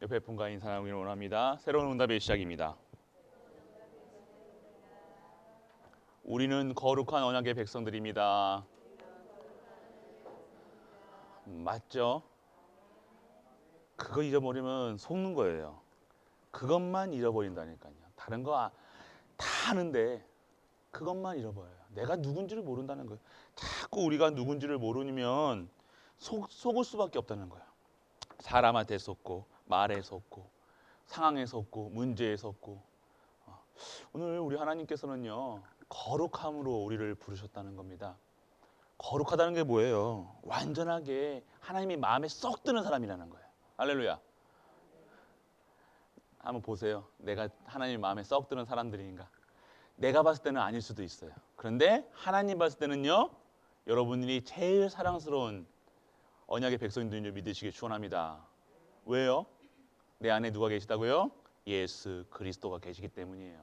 옆에 분과 인사하기를 원합니다. 새로운 응답의 시작입니다. 우리는 거룩한 언약의 백성들입니다. 맞죠? 그거 잊어버리면 속는 거예요. 그것만 잃어버린다니까요. 다른 거 다 아는데 그것만 잃어버려요. 내가 누군지를 모른다는 거예요. 자꾸 우리가 누군지를 모르면 속을 수밖에 없다는 거예요. 사람한테 속고, 말에 속고, 상황에 속고, 문제에 속고. 오늘 우리 하나님께서는요, 거룩함으로 우리를 부르셨다는 겁니다. 거룩하다는 게 뭐예요? 완전하게 하나님이 마음에 쏙 드는 사람이라는 거예요. 할렐루야. 한번 보세요. 내가 하나님 마음에 쏙 드는 사람들인가? 내가 봤을 때는 아닐 수도 있어요. 그런데 하나님 봤을 때는요, 여러분들이 제일 사랑스러운 언약의 백성들인 줄 믿으시길 축원합니다. 왜요? 내 안에 누가 계시다고요? 예수 그리스도가 계시기 때문이에요.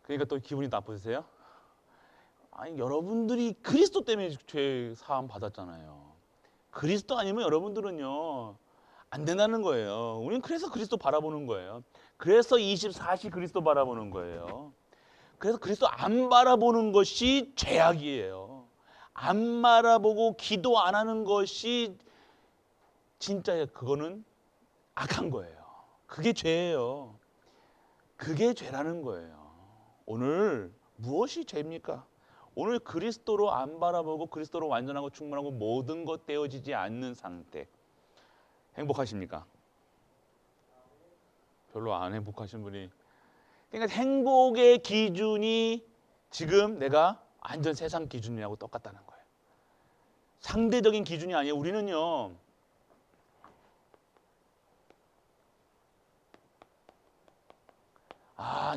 그러니까 또 기분이 나쁘세요? 아니, 여러분들이 그리스도 때문에 죄 사함 받았잖아요. 그리스도 아니면 여러분들은요 안 된다는 거예요. 우리는 그래서 그리스도 바라보는 거예요. 그래서 24시 그리스도 바라보는 거예요. 그래서 그리스도 안 바라보는 것이 죄악이에요. 안 바라보고 기도 안 하는 것이 진짜 그거는 악한 거예요. 그게 죄예요. 그게 죄라는 거예요. 오늘 무엇이 죄입니까? 오늘 그리스도로 안 바라보고 그리스도로 완전하고 충분하고 모든 것 떼어지지 않는 상태. 행복하십니까? 별로 안 행복하신 분이. 그러니까 행복의 기준이 지금 내가 완전 세상 기준이라고 똑같다는 거예요. 상대적인 기준이 아니에요. 우리는요.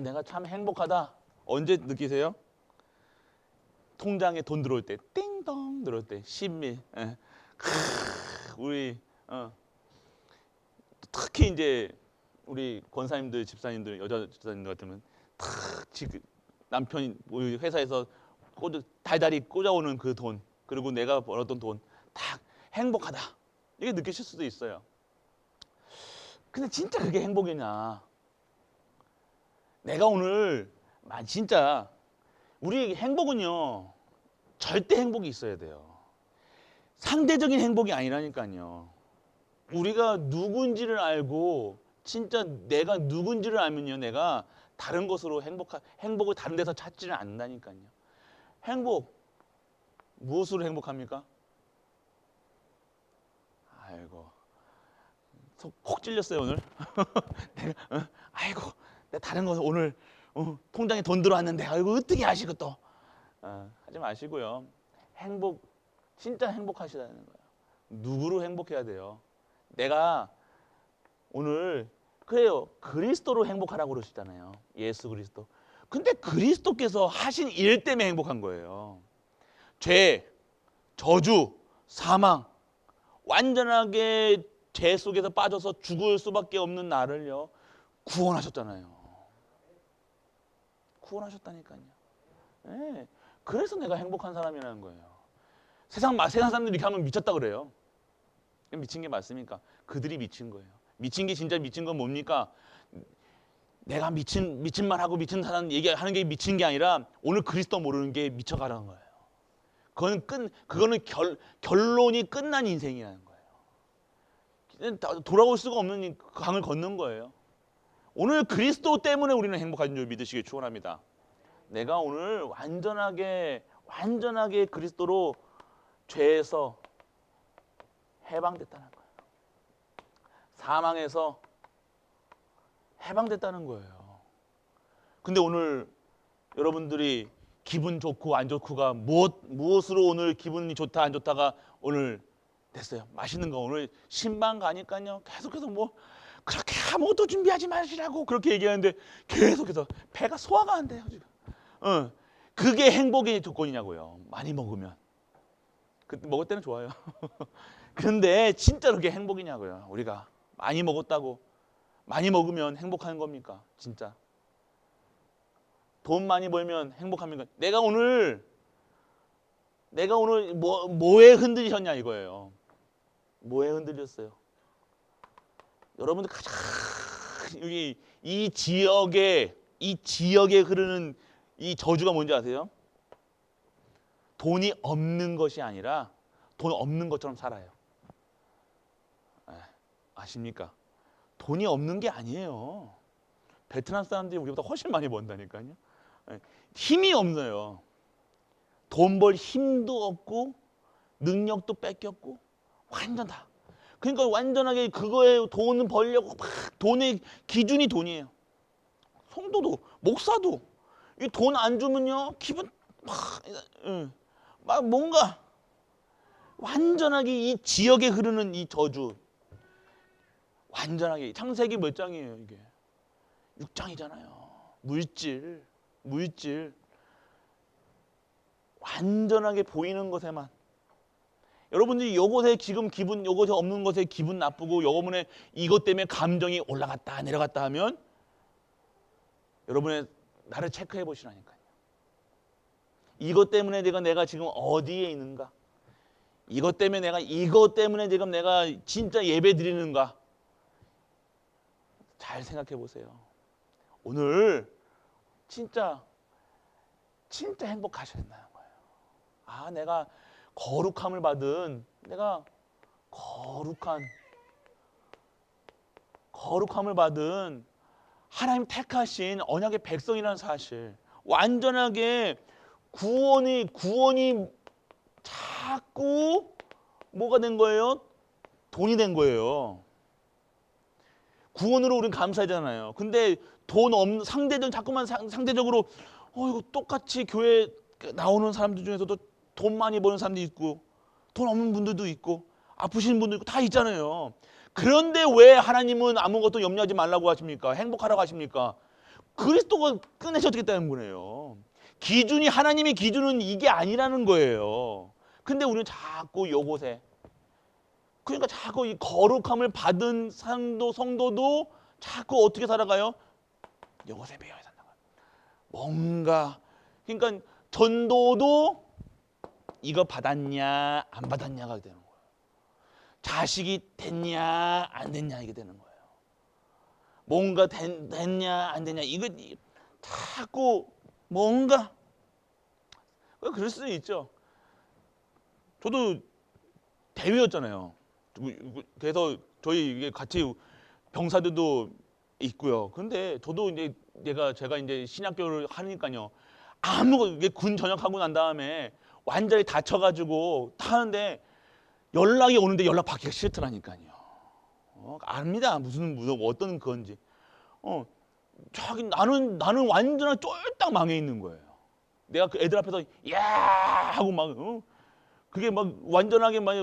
내가 참 행복하다. 언제 느끼세요? 통장에 돈 들어올 때, 띵동 들어올 때, 10밀. 우리 특히 이제 우리 권사님들, 집사님들, 여자 집사님들 같으면 지금 남편이 우리 회사에서 달달이 꽂아오는 그 돈, 그리고 내가 벌었던 돈, 다 행복하다. 이게 느끼실 수도 있어요. 근데 진짜 그게 행복이냐? 내가 오늘 진짜 우리 행복은요 절대 행복이 있어야 돼요. 상대적인 행복이 아니라니까요. 우리가 누군지를 알고 진짜 내가 누군지를 알면요 내가 다른 것으로 행복을 다른 데서 찾지를 않는다니까요. 행복 무엇으로 행복합니까? 아이고 속 콕 찔렸어요 오늘. 내가 아이고 내가 다른 거 오늘 통장에 돈 들어왔는데 아이고 어떻게 아시고 또 하지 마시고요. 행복 진짜 행복하시다는 거예요. 누구로 행복해야 돼요? 내가 오늘 그래요. 그리스도로 행복하라고 그러시잖아요. 예수 그리스도. 근데 그리스도께서 하신 일 때문에 행복한 거예요. 죄, 저주, 사망, 완전하게 죄 속에서 빠져서 죽을 수밖에 없는 나를요 구원하셨잖아요. 구원하셨다니까요. 네. 그래서 내가 행복한 사람이라는 거예요. 세상 사람들이 이렇게 하면 미쳤다 그래요. 미친 게 맞습니까? 그들이 미친 거예요. 미친 게 진짜 미친 건 뭡니까? 내가 미친 말 하고 미친 사람 얘기하는 게 미친 게 아니라 오늘 그리스도 모르는 게 미쳐가라는 거예요. 그거는 결론이 끝난 인생이라는 거예요. 돌아올 수가 없는 강을 걷는 거예요. 오늘 그리스도 때문에 우리는 행복한 줄 믿으시길 축원합니다. 내가 오늘 완전하게 그리스도로 죄에서 해방됐다는 거예요. 사망에서 해방됐다는 거예요. 근데 오늘 여러분들이 기분 좋고 안 좋고가 무엇으로 오늘 기분이 좋다 안 좋다가 오늘 됐어요. 맛있는 거 오늘 신방 가니까요. 계속해서 뭐 그렇게 아무것도 준비하지 마시라고 그렇게 얘기하는데 계속해서 배가 소화가 안 돼요 지금. 그게 행복의 조건이냐고요. 많이 먹으면. 그때 먹을 때는 좋아요. 그런데 진짜로 그게 행복이냐고요. 우리가 많이 먹었다고 많이 먹으면 행복한 겁니까? 진짜. 돈 많이 벌면 행복합니까? 내가 오늘 뭐에 흔들리셨냐 이거예요. 뭐에 흔들렸어요? 여러분들 가장 여기 이 지역에 흐르는 이 저주가 뭔지 아세요? 돈이 없는 것이 아니라 돈 없는 것처럼 살아요. 아십니까? 돈이 없는 게 아니에요. 베트남 사람들이 우리보다 훨씬 많이 번다니까요. 힘이 없어요. 돈 벌 힘도 없고 능력도 뺏겼고 완전 다. 그러니까 완전하게 그거에 돈을 벌려고 막 돈의 기준이 돈이에요. 성도도 목사도 이 돈 안 주면요 기분 막 뭔가 완전하게 이 지역에 흐르는 이 저주 완전하게 창세기 몇 장이에요 이게 6장이잖아요. 물질 완전하게 보이는 것에만 여러분들이 요것에 지금 기분 요것에 없는 것에 기분 나쁘고 요거문에 이것 때문에 감정이 올라갔다 내려갔다 하면 여러분의 나를 체크해 보시라니까요. 이것 때문에 내가 지금 어디에 있는가? 이것 때문에 지금 내가 진짜 예배 드리는가? 잘 생각해 보세요. 오늘 진짜 행복하셔야 된다는 거예요. 아, 내가 거룩함을 받은 거룩함을 받은 하나님 택하신 언약의 백성이라는 사실 완전하게 구원이 자꾸 뭐가 된 거예요? 돈이 된 거예요. 구원으로 우리는 감사하잖아요. 근데 돈 없는 상대적으로 이거 똑같이 교회 나오는 사람들 중에서도 돈 많이 버는 사람도 있고 돈 없는 분들도 있고 아프신 분도 있고 다 있잖아요. 그런데 왜 하나님은 아무것도 염려하지 말라고 하십니까? 행복하라고 하십니까? 그리스도가 끊으셨기 때문이에요. 하나님의 기준은 이게 아니라는 거예요. 근데 우리는 자꾸 요것에 그러니까 자꾸 이 거룩함을 받은 성도도 자꾸 어떻게 살아가요? 요것에 매여 산다. 뭔가 그러니까 전도도 이거 받았냐 안 받았냐가 되는 거예요. 자식이 됐냐 안 됐냐 이게 되는 거예요. 뭔가 됐냐 안 됐냐 이거 자꾸 뭔가 그럴 수도 있죠. 저도 대위였잖아요. 그래서 저희 이게 같이 병사들도 있고요. 근데 저도 이제 제가 이제 신학교를 하니까요. 군 전역하고 난 다음에 완전히 다쳐가지고 타는데 연락이 오는데 연락 받기가 싫더라니까요. 압니다. 무슨 어떤 건지. 저기 나는 완전히 쫄딱 망해 있는 거예요. 내가 그 애들 앞에서 야 하고 막 그게 막 완전하게 막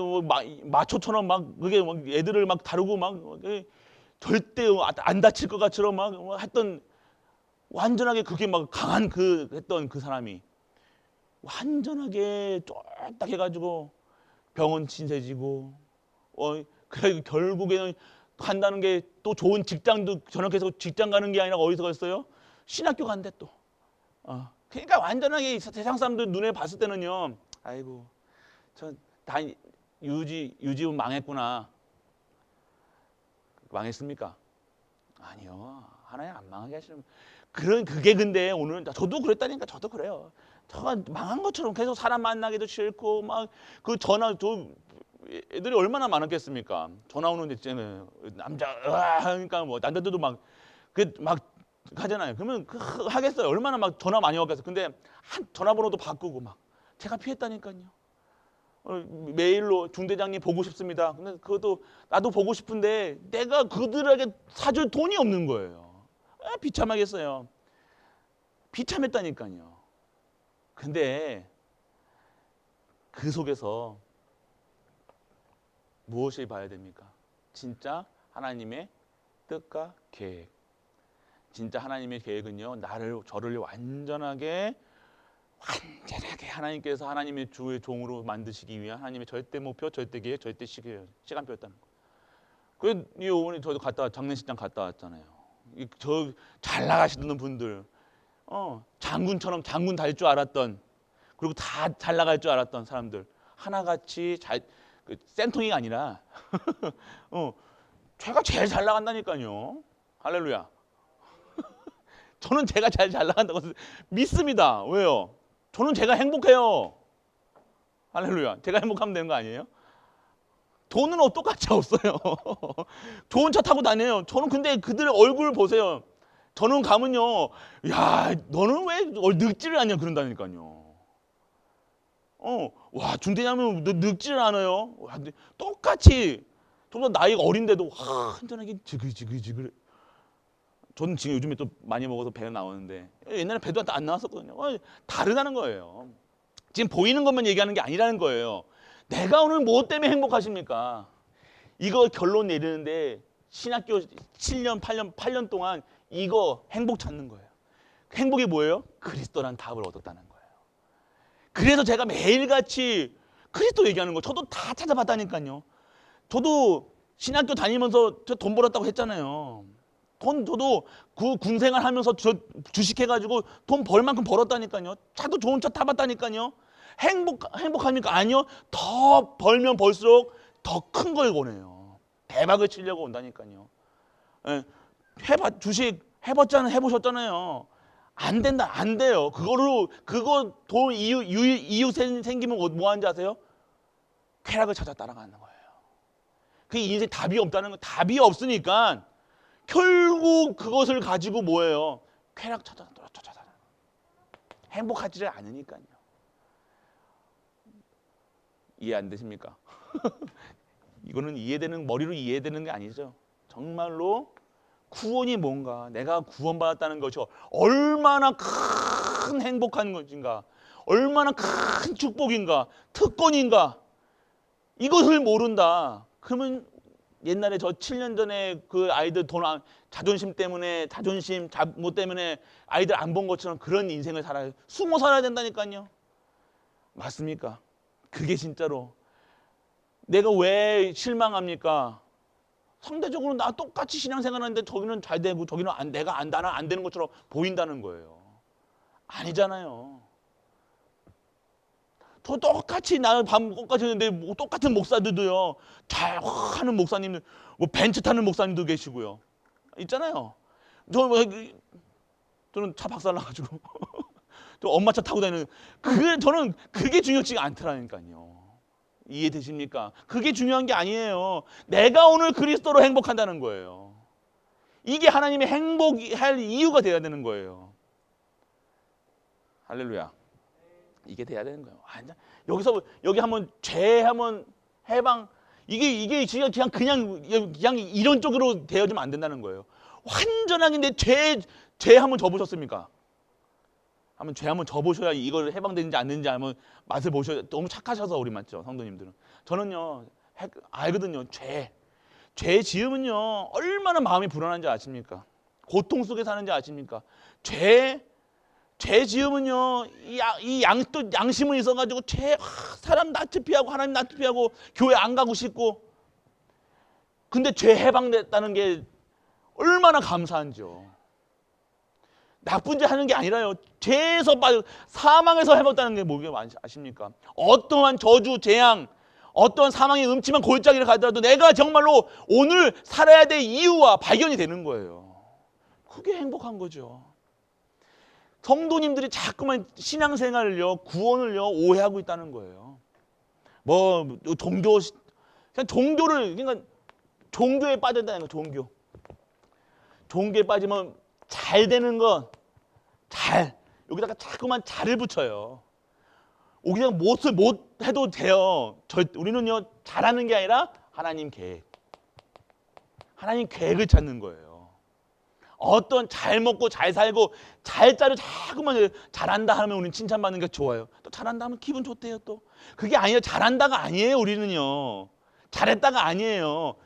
마초처럼 막 그게 막 애들을 막 다루고 막 절대 안 다칠 것 같처럼 막 했던 완전하게 그게 막 강한 했던 그 사람이 완전하게 쫄딱 해가지고 병원 신세지고 그래 결국에는 간다는 게 또 좋은 직장도 전역해서 직장 가는 게 아니라 어디서 갔어요? 신학교 간대 또. 그러니까 완전하게 세상 사람들 눈에 봤을 때는요. 아이고 저 다 유지은 망했구나. 망했습니까? 아니요. 하나님 안 망하게 하시는 그게 근데 오늘 저도 그랬다니까 저도 그래요. 저가 망한 것처럼 계속 사람 만나기도 싫고 막 그 애들이 얼마나 많았겠습니까? 전화 오는데 있잖아요. 남자 하니까 뭐 남자들도 막 하잖아요. 그러면 하겠어요. 얼마나 막 전화 많이 오겠어요. 근데 한 전화번호도 바꾸고 막 제가 피했다니까요. 메일로 중대장님 보고 싶습니다. 근데 그것도 나도 보고 싶은데 내가 그들에게 사줄 돈이 없는 거예요. 비참하겠어요. 비참했다니까요. 근데 그 속에서 무엇을 봐야 됩니까? 진짜 하나님의 뜻과 계획. 진짜 하나님의 계획은요. 저를 완전하게 하나님께서 하나님의 주의 종으로 만드시기 위한 하나님의 절대 목표, 절대 계획, 절대 시간표였다는 거. 그래서 오늘 저도 장례식장 갔다 왔잖아요. 저 잘 나가시는 분들, 장군처럼 장군 달 줄 알았던, 그리고 다 잘 나갈 줄 알았던 사람들 하나같이 센통이가 아니라 제가 제일 잘 나간다니까요. 할렐루야. 저는 제가 제일 잘 나간다고 믿습니다. 왜요? 저는 제가 행복해요. 할렐루야. 제가 행복하면 되는 거 아니에요? 돈은 똑같이 없어요. 좋은 차 타고 다녀요. 저는 근데 그들의 얼굴 보세요. 저는 가면요, 야, 너는 왜 늙지를 않냐 그런다니까요. 와, 중대장은 너 늙지를 않아요. 와, 근데 똑같이 좀 더 나이가 어린데도 한전하게 지글지글. 저는 지금 요즘에 또 많이 먹어서 배가 나오는데 옛날에 배도 안 나왔었거든요. 다르다는 거예요. 지금 보이는 것만 얘기하는 게 아니라는 거예요. 내가 오늘 뭐 때문에 행복하십니까? 이거 결론 내리는데 신학교 7년, 8년 동안 이거 행복 찾는 거예요. 행복이 뭐예요? 그리스도란 답을 얻었다는 거예요. 그래서 제가 매일같이 그리스도 얘기하는 거 저도 다 찾아봤다니까요. 저도 신학교 다니면서 저 돈 벌었다고 했잖아요. 저도 그 군생활 하면서 주식해가지고 돈 벌 만큼 벌었다니까요. 차도 좋은 차 타봤다니까요. 행복합니까? 아니요. 더 벌면 벌수록 더 큰 걸 원해요. 대박을 치려고 온다니까요. 주식 해보셨잖아요. 안 된다, 안 돼요. 그거 돈 이유 생기면 뭐 하는지 아세요? 쾌락을 찾아 따라가는 거예요. 그 인생 답이 없다는 거, 답이 없으니까 결국 그것을 가지고 뭐예요? 쾌락 찾아. 행복하지를 않으니까요. 이해 안 되십니까? 이거는 머리로 이해되는 게 아니죠. 정말로 구원이 뭔가, 내가 구원받았다는 것이 얼마나 큰 행복한 것인가, 얼마나 큰 축복인가, 특권인가, 이것을 모른다. 그러면 옛날에 저 7년 전에 그 아이들 자존심 때문에, 뭐 때문에 아이들 안 본 것처럼 그런 인생을 살아요. 숨어 살아야 된다니까요. 맞습니까? 그게 진짜로 내가 왜 실망합니까? 상대적으로 나 똑같이 신앙생활하는데 저기는 잘 되고 저기는 나는 안 되는 것처럼 보인다는 거예요. 아니잖아요. 저 똑같이 나는 밤 끝까지 했는데 뭐 똑같은 목사들도요. 잘 하는 목사님들, 뭐 벤츠 타는 목사님도 계시고요. 있잖아요. 저는 차 박살나가지고 저 엄마 차 타고 다니는 저는 그게 중요치가 않더라니까요. 이해되십니까? 그게 중요한 게 아니에요. 내가 오늘 그리스도로 행복한다는 거예요. 이게 하나님의 행복할 이유가 돼야 되는 거예요. 할렐루야. 이게 돼야 되는 거예요. 여기 한번 죄 한번 해방, 이게 그냥 이런 쪽으로 되어지면 안 된다는 거예요. 완전하게 죄 한번 져보셨습니까? 죄 한번 져보셔야 이걸 해방되는지 안 되는지 한번 맛을 보셔야. 너무 착하셔서 우리 맞죠, 성도님들은. 저는요 알거든요. 죄 지으면요 얼마나 마음이 불안한지 아십니까? 고통 속에 사는지 아십니까? 죄 지으면요 또 양심은 있어가지고 사람 낯을 피하고 하나님 낯을 피하고 교회 안 가고 싶고. 근데 죄 해방됐다는 게 얼마나 감사한지요. 나쁜 짓 하는 게 아니라요. 죄에서 사망에서 해봤다는 게 뭐게 아십니까? 어떠한 저주, 재앙, 어떠한 사망의 음침한 골짜기를 가더라도 내가 정말로 오늘 살아야 될 이유와 발견이 되는 거예요. 그게 행복한 거죠. 성도님들이 자꾸만 신앙생활을요, 구원을요 오해하고 있다는 거예요. 그러니까 종교에 빠졌다는 거. 종교에 빠지면 잘 되는 건 여기다가 자꾸만 잘을 붙여요. 그냥 못 해도 돼요. 우리는요 잘하는 게 아니라 하나님 계획을 찾는 거예요. 어떤 잘 먹고 잘 살고 잘자를 자꾸만 잘한다 하면 우리는 칭찬받는 게 좋아요. 또 잘한다 하면 기분 좋대요. 또 그게 아니에요. 잘한다가 아니에요. 우리는요 잘했다가 아니에요.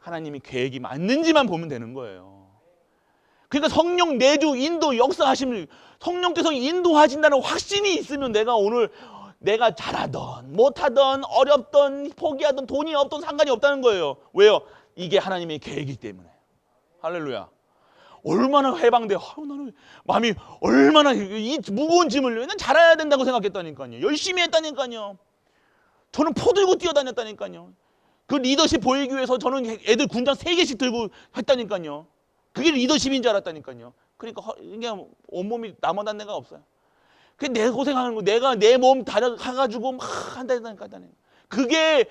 하나님이 계획이 맞는지만 보면 되는 거예요. 그러니까 성령 내주 인도 역사하시면 성령께서 인도하신다는 확신이 있으면 내가 잘하던 못하던 어렵던 포기하던 돈이 없던 상관이 없다는 거예요. 왜요? 이게 하나님의 계획이기 때문에. 할렐루야. 얼마나 해방돼요. 나는 마음이 얼마나 이 무거운 짐을 난 잘해야 된다고 생각했다니까요. 열심히 했다니까요. 저는 포 들고 뛰어다녔다니까요. 그 리더십 보이기 위해서 저는 애들 군장 3개씩 들고 했다니까요. 그게 리더십인 줄 알았다니까요. 그러니까 그냥 온몸이 남아난 데가 없어요. 그게 내 고생하는 거, 내가 내 몸 다가가지고 막 한다니까. 그게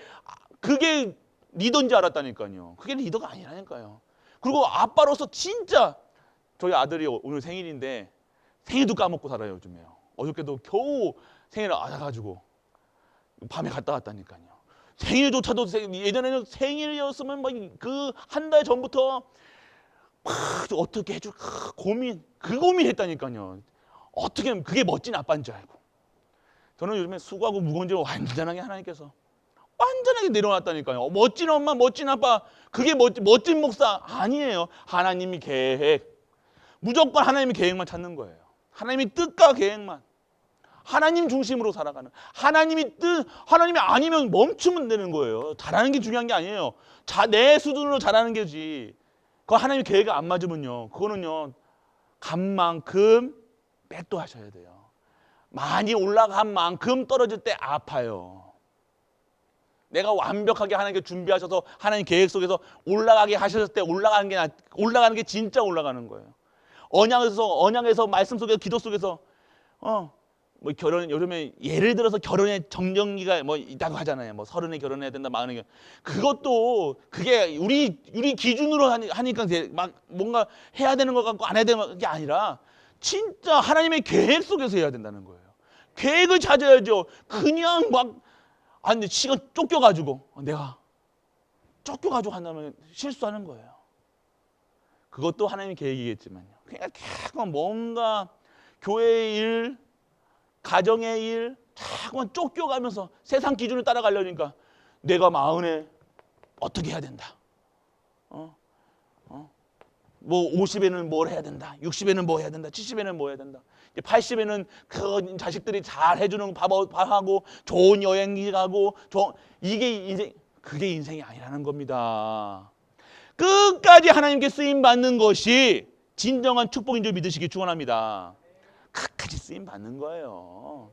리더인 줄 알았다니까요. 그게 리더가 아니라니까요. 그리고 아빠로서 진짜 저희 아들이 오늘 생일인데 생일도 까먹고 살아요 요즘에요. 어저께도 겨우 생일을 알아가지고 밤에 갔다 왔다니까요. 생일조차도 예전에는 생일이었으면 막 그 한 달 전부터 막 어떻게 해줄까 그 고민했다니까요. 어떻게 하면 그게 멋진 아빠인 줄 알고. 저는 요즘에 수고하고 무거운 줄 완전하게 하나님께서 완전하게 내려놨다니까요. 멋진 엄마, 멋진 아빠, 그게 멋진 목사 아니에요. 하나님이 계획, 무조건 하나님의 계획만 찾는 거예요. 하나님의 뜻과 계획만, 하나님 중심으로 살아가는, 하나님이 아니면 멈추면 되는 거예요. 잘하는 게 중요한 게 아니에요. 내 수준으로 잘하는 게지. 그 하나님의 계획이 안 맞으면요, 그거는요 간 만큼 백도 하셔야 돼요. 많이 올라간 만큼 떨어질 때 아파요. 내가 완벽하게 하나님께 준비하셔서 하나님 계획 속에서 올라가게 하셨을 때 올라가는 게 진짜 올라가는 거예요. 언약에서 말씀 속에서 기도 속에서 뭐 결혼 요즘에 예를 들어서 결혼의 정정기가 뭐 있다고 하잖아요. 뭐 30에 결혼해야 된다, 40에 그것도 그게 우리 기준으로 하니까 막 뭔가 해야 되는 것 같고 안 해야 되는 게 아니라 진짜 하나님의 계획 속에서 해야 된다는 거예요. 계획을 찾아야죠. 그냥 막 근데 시간 내가 쫓겨가지고 한다면 실수하는 거예요. 그것도 하나님의 계획이겠지만요. 그러니까 자꾸 뭔가 교회의 일, 가정의 일 자꾸만 쫓겨가면서 세상 기준을 따라가려니까 내가 40에 어떻게 해야 된다. 뭐 50에는 뭘 해야 된다. 60에는 뭐 해야 된다. 70에는 뭐 해야 된다. 80에는 그 자식들이 잘 해주는 밥하고 좋은 여행지 가고 그게 인생이 아니라는 겁니다. 끝까지 하나님께 쓰임 받는 것이 진정한 축복인 줄 믿으시기 축원합니다. 끝까지 쓰임 받는 거예요.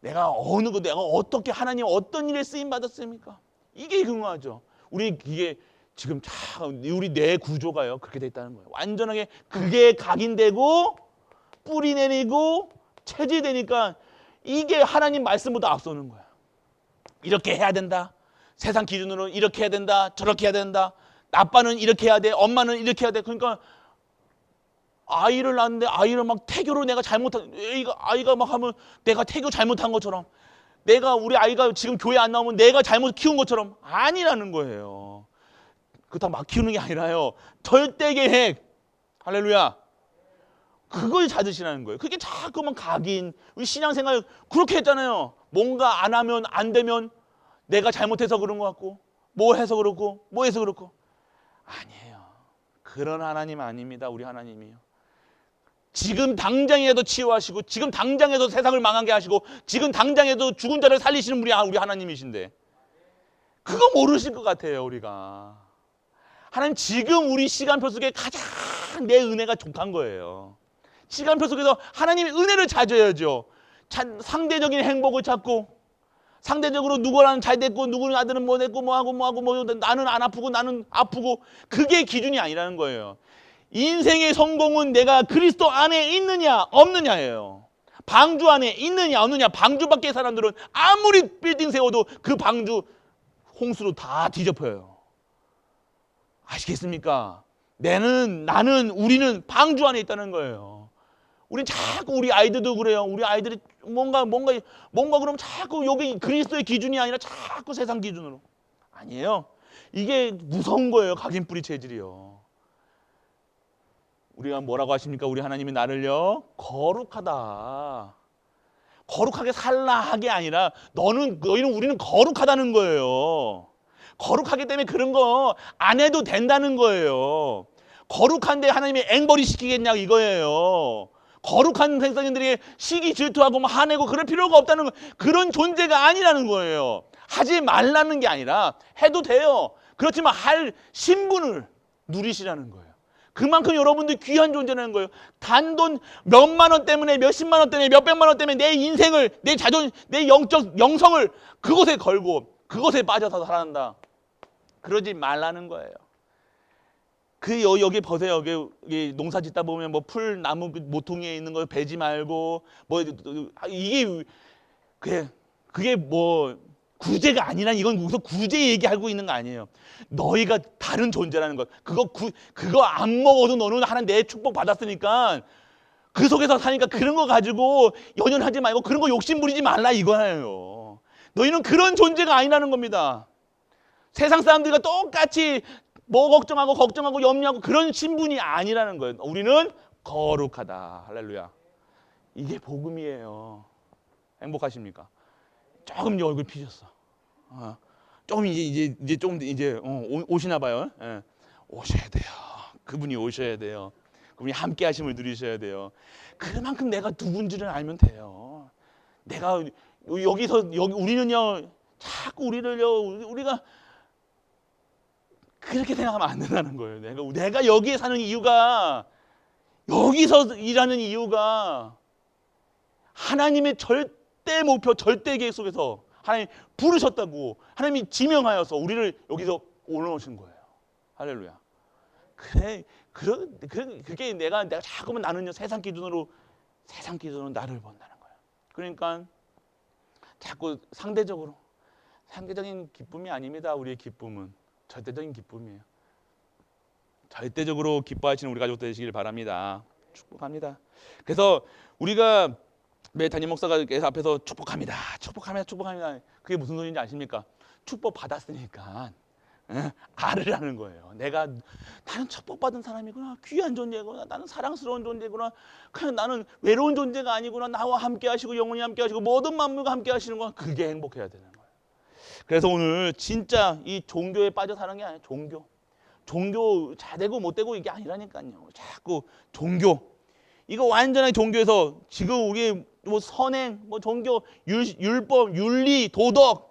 내가 어떻게 하나님 어떤 일에 쓰임 받았습니까? 이게 궁금하죠. 이게 지금 우리 뇌 구조가요 그렇게 돼 있다는 거예요. 완전하게 그게 각인되고 뿌리 내리고 체질되니까 이게 하나님 말씀보다 앞서는 거예요. 이렇게 해야 된다. 세상 기준으로 이렇게 해야 된다. 저렇게 해야 된다. 아빠는 이렇게 해야 돼. 엄마는 이렇게 해야 돼. 그러니까 아이를 낳는데 아이를 막 태교로 내가 아이가 막 하면 내가 태교 잘못한 것처럼 우리 아이가 지금 교회 안 나오면 내가 잘못 키운 것처럼 아니라는 거예요. 그렇다고 막 키우는 게 아니라요. 절대 계획. 할렐루야. 그걸 찾으시라는 거예요. 그게 자꾸만 각인. 우리 신앙생활 그렇게 했잖아요. 뭔가 안 하면 안 되면 내가 잘못해서 그런 것 같고 뭐 해서 그렇고 뭐 해서 그렇고 아니에요. 그런 하나님 아닙니다. 우리 하나님이요. 지금 당장에도 치유하시고 지금 당장에도 세상을 망하게 하시고 지금 당장에도 죽은 자를 살리시는 우리 하나님이신데 그거 모르실 것 같아요. 우리가 하나님 지금 우리 시간표 속에 가장 내 은혜가 족한 거예요. 시간표 속에서 하나님의 은혜를 찾아야죠. 상대적인 행복을 찾고 상대적으로 누구랑 잘 됐고 누구는 아들은 뭐 됐고 뭐하고 나는 안 아프고 나는 아프고 그게 기준이 아니라는 거예요. 인생의 성공은 내가 그리스도 안에 있느냐 없느냐예요. 방주 안에 있느냐 없느냐. 방주 밖의 사람들은 아무리 빌딩 세워도 그 방주 홍수로 다 뒤덮여요. 아시겠습니까? 우리는 방주 안에 있다는 거예요. 우린 자꾸 우리 아이들도 그래요. 우리 아이들이 뭔가 그러면 자꾸 여기 그리스도의 기준이 아니라 자꾸 세상 기준으로. 아니에요. 이게 무서운 거예요. 각인뿌리 체질이요. 우리가 뭐라고 하십니까? 우리 하나님이 나를요 거룩하다. 거룩하게 살라 하게 아니라 우리는 거룩하다는 거예요. 거룩하기 때문에 그런 거 안 해도 된다는 거예요. 거룩한데 하나님이 앵벌이 시키겠냐 이거예요. 거룩한 생성인들에게 시기 질투하고 화내고 그럴 필요가 없다는 거. 그런 존재가 아니라는 거예요. 하지 말라는 게 아니라 해도 돼요. 그렇지만 할 신분을 누리시라는 거예요. 그만큼 여러분들이 귀한 존재라는 거예요. 단돈 몇만 원 때문에 몇십만 원 때문에 몇백만 원 때문에 내 인생을 내 영성을 그것에 걸고 그것에 빠져서 살아간다. 그러지 말라는 거예요. 여기 보세요. 여기 농사 짓다 보면 뭐 풀 나무 모퉁이에 있는 거 베지 말고 뭐 이게 그게 뭐 구제가 아니라 이건 무슨 구제 얘기하고 있는 거 아니에요. 너희가 다른 존재라는 것. 그거 안 먹어도 너는 하나님 내 축복 받았으니까 그 속에서 사니까 그런 거 가지고 연연하지 말고 그런 거 욕심 부리지 말라 이거예요. 너희는 그런 존재가 아니라는 겁니다. 세상 사람들과 똑같이 뭐 걱정하고 염려하고 그런 신분이 아니라는 거예요. 우리는 거룩하다. 할렐루야. 이게 복음이에요. 행복하십니까? 조금 얼굴 피셨어. 조금 오시나 봐요. 예. 오셔야 돼요. 그분이 오셔야 돼요. 그분이 함께 하심을 누리셔야 돼요. 그만큼 내가 누군지를 알면 돼요. 내가 우리는요 자꾸 우리가 그렇게 생각하면 안 된다는 거예요. 내가 여기에 사는 이유가, 여기서 일하는 이유가 하나님의 절대 목표, 절대 계획 속에서 하나님 부르셨다고 하나님이 지명하여서 우리를 여기서 올려놓으신 거예요. 할렐루야. 그게 내가 자꾸만 나는요 세상 기준으로 나를 본다는 거예요. 그러니까 자꾸 상대적인 기쁨이 아닙니다. 우리의 기쁨은 절대적인 기쁨이에요. 절대적으로 기뻐하시는 우리 가족들 되시길 바랍니다. 축복합니다. 그래서 우리가 매 담임 목사가 앞에서 축복합니다. 그게 무슨 소리인지 아십니까? 축복 받았으니까 알으라는 거예요. 나는 축복받은 사람이구나. 귀한 존재구나. 나는 사랑스러운 존재구나. 그냥 나는 외로운 존재가 아니구나. 나와 함께 하시고 영원히 함께 하시고 모든 만물과 함께 하시는 거. 그게 행복해야 되는 거예요. 그래서 오늘 진짜 이 종교에 빠져 사는 게 아니에요. 종교 잘되고 못되고 이게 아니라니까요. 자꾸 종교. 이거 완전하게 종교에서 지금 우리 뭐 선행, 뭐 종교, 율법, 윤리, 도덕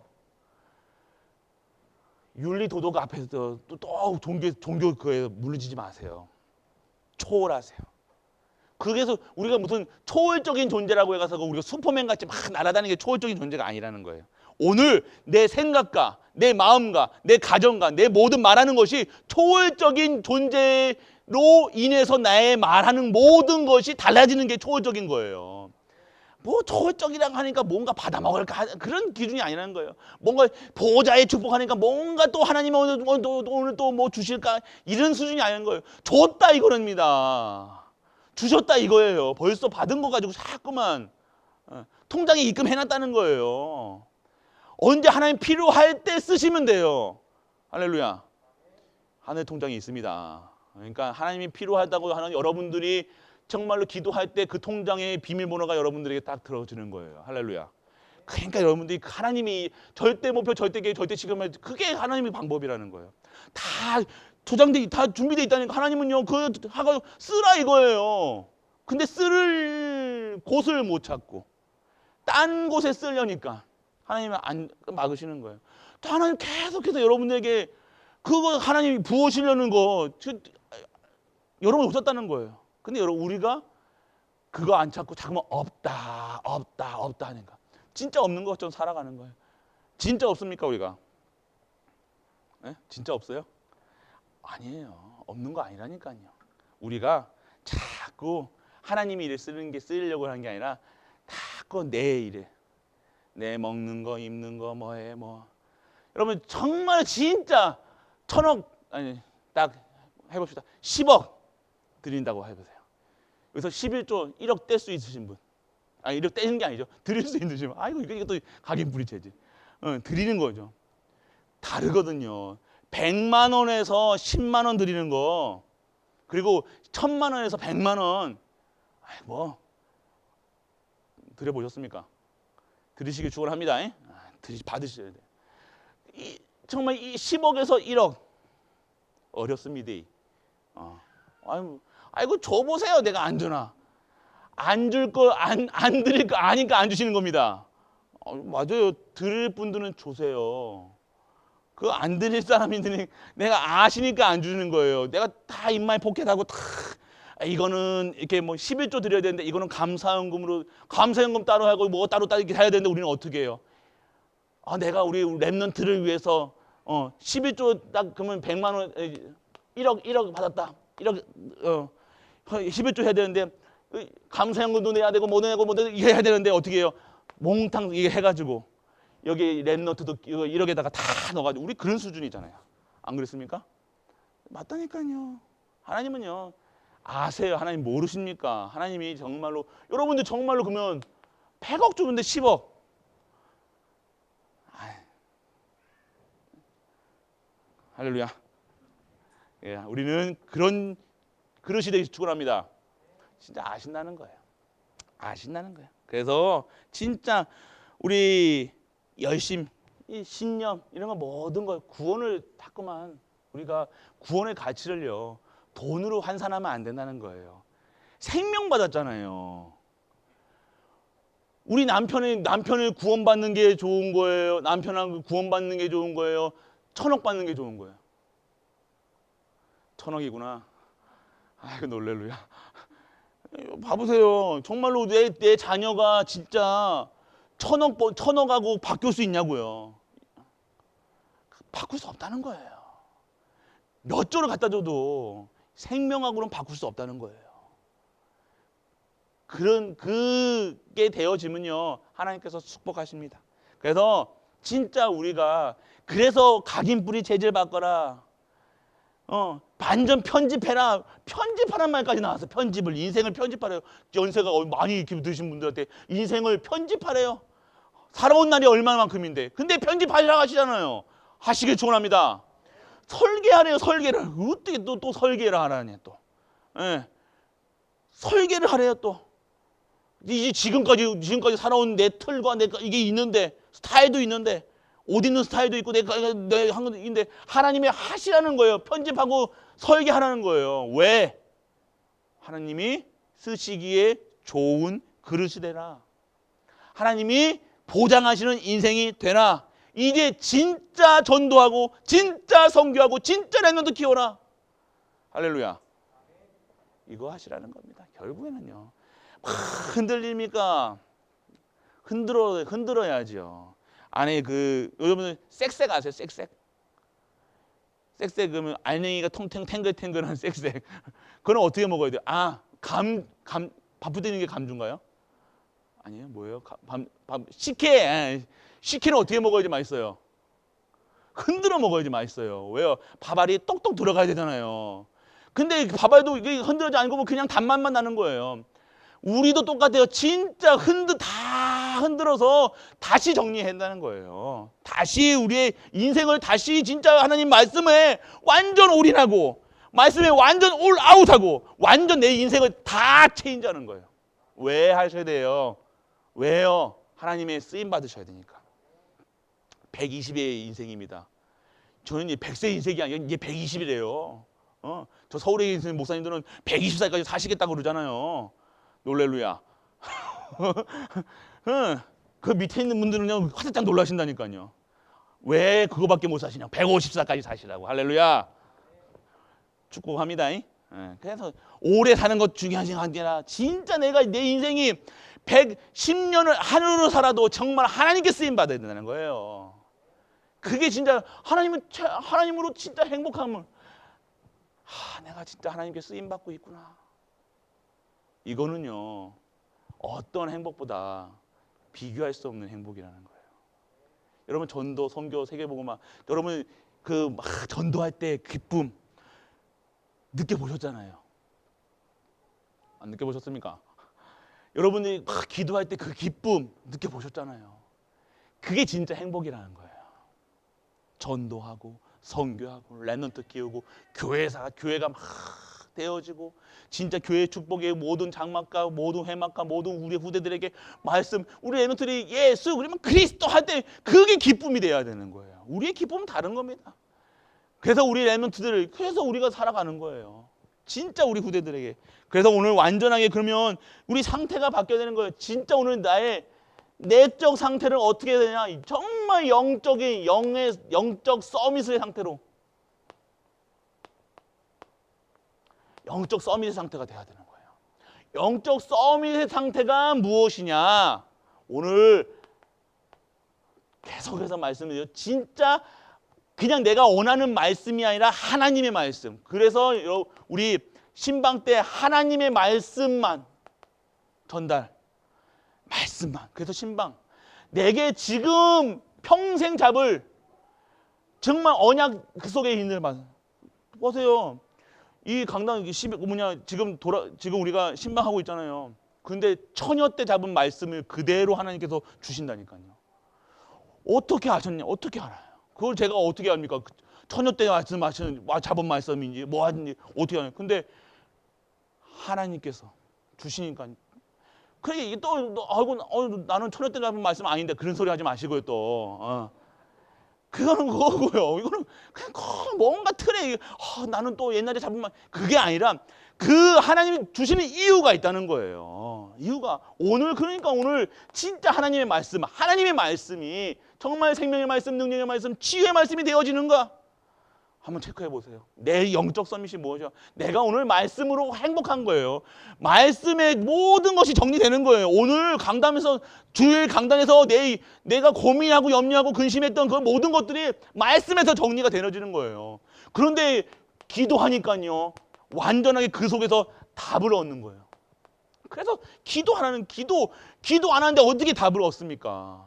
앞에서 또 종교 그에 물리지 마세요. 초월하세요. 그래서 우리가 무슨 초월적인 존재라고 해가지고 우리가 슈퍼맨 같이 막 날아다니는 게 초월적인 존재가 아니라는 거예요. 오늘 내 생각과 내 마음과 내 가정과 내 모든 말하는 것이 초월적인 존재로 인해서 나의 말하는 모든 것이 달라지는 게 초월적인 거예요. 뭐 초월적이라고 하니까 뭔가 받아먹을까 그런 기준이 아니라는 거예요. 뭔가 보호자의 축복하니까 뭔가 또 하나님 오늘 또 뭐 주실까 이런 수준이 아닌 거예요. 줬다 이거랍니다. 주셨다 이거예요. 벌써 받은 거 가지고 자꾸만 통장에 입금해놨다는 거예요. 언제 하나님 필요할 때 쓰시면 돼요. 할렐루야. 하늘 통장이 있습니다. 그러니까 하나님이 필요하다고 하는 여러분들이 정말로 기도할 때 그 통장의 비밀번호가 여러분들에게 딱 들어지는 거예요. 할렐루야. 그러니까 여러분들이 하나님이 절대 목표, 절대 계획, 절대 지금을 그게 하나님의 방법이라는 거예요. 다 준비되어 있다니까 하나님은요 그 하고 쓰라 이거예요. 근데 쓸 곳을 못 찾고 딴 곳에 쓰려니까 하나님은 안 막으시는 거예요. 또 하나님 계속해서 여러분들에게 그거 하나님이 부으시려는 거 여러분 없었다는 거예요. 근데 여러분 우리가 그거 안 찾고 자꾸만 없다 하니까 진짜 없는 것처럼 살아가는 거예요. 진짜 없습니까 우리가? 네? 진짜 없어요? 아니에요. 없는 거 아니라니까요. 우리가 자꾸 하나님이 일을 쓰려고 하는 게 아니라 자꾸 내 일에 내 먹는 거 입는 거 뭐해 뭐 여러분 정말 진짜 1,000억 아니 딱 해봅시다. 10억 드린다고 해보세요. 여기서 11조 1억 뗄 수 있으신 분, 아니 1억 떼는 게 아니죠. 드릴 수 있으신 분, 아이고 이것도 각인불이체지. 드리는 거죠. 다르거든요. 100만 원에서 10만 원 드리는 거, 그리고 1,000만 원에서 100만 원, 뭐 드려보셨습니까? 드리시길 축원합니다. 받으셔야 돼. 정말 이 10억에서 1억 어렵습니다. 아이고 줘보세요. 내가 안 주나? 안 줄 거 안 드릴 거 아니까 안 주시는 겁니다. 맞아요. 드릴 분들은 주세요. 그 안 드릴 사람들이 내가 아시니까 안 주는 거예요. 내가 다 입마에 포켓하고 다 이거는 이렇게 뭐 11조 드려야 되는데 이거는 감사연금 따로 하고 뭐 따로 이렇게 해야 되는데 우리는 어떻게 해요? 내가 우리 랩런트를 위해서 11조 딱 그러면 100만 원 1억 받았다. 1억 11조 해야 되는데 감사연금도 내야 되고 뭐 내고 뭐 이거 해야 되는데 어떻게 해요? 몽탕 이게 해가지고 여기 랩너트도 1억에다가 다 넣어가지고 우리 그런 수준이잖아요. 안 그랬습니까? 맞다니까요. 하나님은요 아세요? 하나님 모르십니까? 하나님이 정말로 여러분들 정말로 그러면 100억 주는데 10억. 할렐루야. 예, 우리는 그런 그릇이 되기 축원합니다. 진짜 아신다는 거예요. 아신다는 거예요. 그래서 진짜 우리 열심, 이 신념 이런 거 모든 걸 구원을 자꾸만 우리가 구원의 가치를요 돈으로 환산하면 안 된다는 거예요. 생명 받았잖아요. 우리 남편을 구원받는 게 좋은 거예요. 남편하고 구원받는 게 좋은 거예요. 1,000억 받는 게 좋은 거예요. 1,000억이구나. 아이고 놀랄루야. 봐보세요. 정말로 내 자녀가 진짜 1,000억하고 바뀔 수 있냐고요. 바꿀 수 없다는 거예요. 몇 조를 갖다 줘도 생명하고는 바꿀 수 없다는 거예요. 그게 되어지면요 하나님께서 축복하십니다. 그래서 진짜 우리가 그래서 각인뿌리 재질 바꿔라. 반전 편집해라. 편집하란 말까지 나왔어. 편집을 인생을 편집하래요. 연세가 많이 이렇게 드신 분들한테 인생을 편집하래요. 살아온 날이 얼마만큼인데. 근데 편집하시라고 하시잖아요. 하시길 축원합니다. 설계하래요. 설계를 어떻게 또 설계를 하라니 또. 예. 설계를 하래요 또. 이제 지금까지 살아온 내 틀과 이게 있는데 스타일도 있는데 옷 입는 스타일도 있고 내 한국인데 하나님이 하시라는 거예요. 편집하고 설계하라는 거예요. 왜? 하나님이 쓰시기에 좋은 그릇이 되라. 하나님이 보장하시는 인생이 되라. 이제 진짜 전도하고 진짜 선교하고 진짜 랩런트 키워라. 할렐루야. 이거 하시라는 겁니다. 결국에는요. 막 흔들립니까? 흔들어야죠. 안에 여러분들 쌕쌕 아세요? 쌕쌕? 쌕쌕 그러면 알맹이가 탱글탱글한 쌕쌕. 그건 어떻게 먹어야 돼요? 바쁠 때 있는 게 감주인가요? 아니에요. 뭐예요? 식혜. 식혜는 어떻게 먹어야지 맛있어요? 흔들어 먹어야지 맛있어요. 왜요? 밥알이 똑똑 들어가야 되잖아요. 근데 밥알도 이게 흔들어지 않고 그냥 단맛만 나는 거예요. 우리도 똑같아요. 진짜 다 흔들어서 다시 정리해야 한다는 거예요. 다시 우리의 인생을 다시 진짜 하나님 말씀에 완전 올인하고 말씀에 완전 올아웃하고 완전 내 인생을 다 체인지하는 거예요. 왜 하셔야 돼요? 왜요? 하나님의 쓰임 받으셔야 되니까. 120의 인생입니다. 저는 이제 100세 인생이 아니라 이제 120이래요. 저 서울에 있는 목사님들은 120살까지 사시겠다고 그러잖아요. 놀랄루야. 그 밑에 있는 분들은 그냥 화들짝 놀라신다니까요. 왜 그거밖에 못 사시냐? 150살까지 사시라고. 할렐루야. 축복합니다. 그래서 오래 사는 것 중요한 게 아니라 진짜 내가 내 인생이 110년을 하늘로 살아도 정말 하나님께 쓰임 받아야 된다는 거예요. 그게 진짜 하나님으로 진짜 행복함을 내가 진짜 하나님께 쓰임 받고 있구나. 이거는요 어떤 행복보다 비교할 수 없는 행복이라는 거예요. 여러분 전도, 선교, 세계복음화 여러분 막 전도할 때 기쁨 느껴보셨잖아요. 안 느껴보셨습니까? 여러분이 막 기도할 때 그 기쁨 느껴보셨잖아요. 그게 진짜 행복이라는 거예요. 전도하고 선교하고 랩런트 키우고 교회가 막 되어지고 진짜 교회 축복의 모든 장막과 모든 회막과 모든 우리 후대들에게 말씀 우리 랩런트들이 예수 그러면 그리스도 할 때 그게 기쁨이 돼야 되는 거예요. 우리의 기쁨은 다른 겁니다. 그래서 우리 랩런트들을 그래서 우리가 살아가는 거예요. 진짜 우리 후대들에게. 그래서 오늘 완전하게 그러면 우리 상태가 바뀌어야 되는 거예요. 진짜 오늘 나의 내적 상태를 어떻게 해야 되냐? 정말 영적 서밋의 상태로 영적 서밋의 상태가 돼야 되는 거예요. 영적 서밋의 상태가 무엇이냐? 오늘 계속해서 말씀드려요. 진짜 그냥 내가 원하는 말씀이 아니라 하나님의 말씀. 그래서 우리 신방 때 하나님의 말씀만 전달. 말씀만. 그래서 신방. 내게 지금 평생 잡을 정말 언약 그 속에 있는 말. 보세요. 이 강당 지금 우리가 신방하고 있잖아요. 근데 처녀 때 잡은 말씀을 그대로 하나님께서 주신다니까요. 어떻게 아셨냐? 어떻게 알아요? 그걸 제가 어떻게 합니까? 처녀 때 잡은 말씀인지 뭐 하든지 어떻게 하냐? 근데 하나님께서 주시니까. 그래 이게 나는 처녀 때 잡은 말씀 아닌데 그런 소리 하지 마시고요 또. 그거는 그거고요. 이거는 그냥 뭔가 틀에 나는 또 옛날에 잡은 말 그게 아니라 그 하나님이 주시는 이유가 있다는 거예요. 이유가 그러니까 오늘 진짜 하나님의 말씀이 정말 생명의 말씀, 능력의 말씀, 치유의 말씀이 되어지는가? 한번 체크해 보세요. 내 영적 서밋이 무엇이야? 내가 오늘 말씀으로 행복한 거예요. 말씀에 모든 것이 정리되는 거예요. 오늘 주일 강단에서 내가 고민하고 염려하고 근심했던 그 모든 것들이 말씀에서 정리가 되어지는 거예요. 그런데 기도하니까요. 완전하게 그 속에서 답을 얻는 거예요. 그래서 기도 안 하는데 어떻게 답을 얻습니까?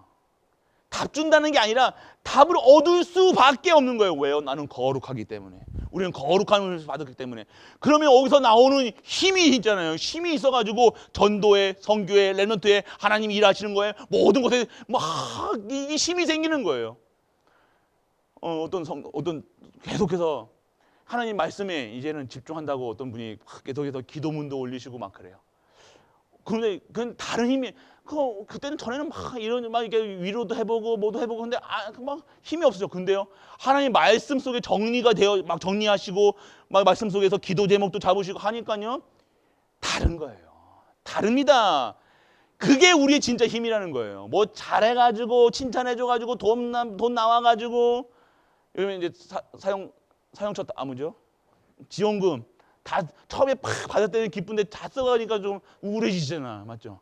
답 준다는 게 아니라 답을 얻을 수밖에 없는 거예요. 왜요? 나는 거룩하기 때문에. 우리는 거룩함을 받았기 때문에. 그러면 여기서 나오는 힘이 있잖아요. 힘이 있어가지고 전도에, 선교에, 렘넌트에 하나님이 일하시는 거예요. 모든 것에 이 힘이 생기는 거예요. 어떤 계속해서 하나님 말씀에 이제는 집중한다고 어떤 분이 계속해서 기도문도 올리시고 막 그래요. 그런데 그건 다른 힘이 그때는 전에는 이렇게 위로도 해보고 뭐도 해보고 근데 막 힘이 없었죠. 근데요 하나님 말씀 속에 정리가 되어 막 정리하시고 막 말씀 속에서 기도 제목도 잡으시고 하니까요 다른 거예요. 다릅니다. 그게 우리의 진짜 힘이라는 거예요. 뭐 잘해가지고 칭찬해줘가지고 돈 나와가지고 이러면 이제 사용처 아무죠 지원금 다 처음에 팍 받을 때는 기쁜데 다 써가니까 좀 우울해지잖아. 맞죠?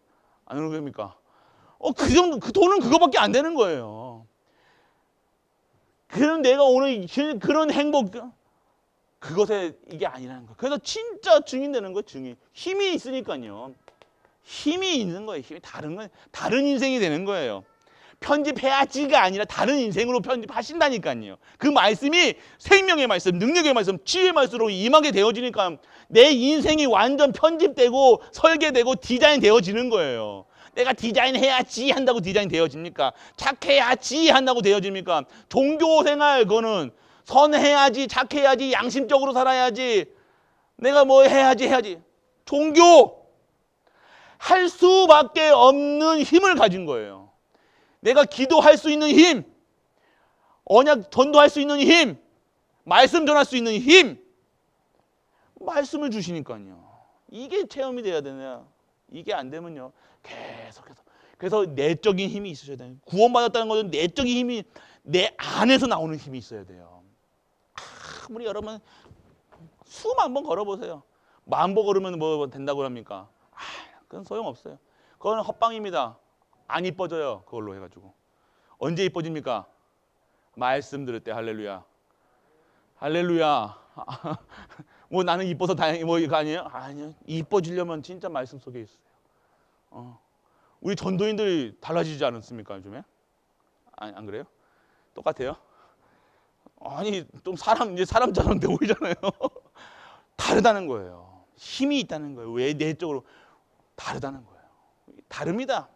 안 그럽니까? 그 정도, 그 돈은 그거밖에 안 되는 거예요. 그런 내가 오늘 그런 행복, 그것에 이게 아니라는 거예요. 그래서 진짜 증인 되는 거예요, 증인. 힘이 있으니까요. 힘이 있는 거예요. 힘이 다른 인생이 되는 거예요. 편집해야지가 아니라 다른 인생으로 편집하신다니까요. 그 말씀이 생명의 말씀, 능력의 말씀, 치유의 말씀으로 임하게 되어지니까 내 인생이 완전 편집되고 설계되고 디자인 되어지는 거예요. 내가 디자인해야지 한다고 디자인 되어집니까? 착해야지 한다고 되어집니까? 종교생활 그거는 선해야지, 착해야지, 양심적으로 살아야지, 내가 뭐 해야지. 종교 할 수밖에 없는 힘을 가진 거예요. 내가 기도할 수 있는 힘, 언약 전도할 수 있는 힘, 말씀 전할 수 있는 힘, 말씀을 주시니까요. 이게 체험이 돼야 되냐? 이게 안 되면요. 계속해서. 그래서 내적인 힘이 있으셔야 돼요. 구원받았다는 것은 내적인 힘이 내 안에서 나오는 힘이 있어야 돼요. 아무리 여러분 수만 번 걸어보세요. 1000번 걸으면 뭐 된다고 합니까? 그건 소용없어요. 그건 헛방입니다. 안 이뻐져요. 그걸로 해가지고. 언제 이뻐집니까? 말씀 들을 때. 할렐루야. 할렐루야. 뭐 나는 이뻐서 다행히 뭐 이거 아니에요? 아니요. 이뻐지려면 진짜 말씀 속에 있어요. 우리 전도인들이 달라지지 않았습니까? 요즘에? 안 그래요? 똑같아요? 아니 좀 이제 사람처럼 돼 보이잖아요. 다르다는 거예요. 힘이 있다는 거예요. 왜 내적으로 다르다는 거예요. 다릅니다.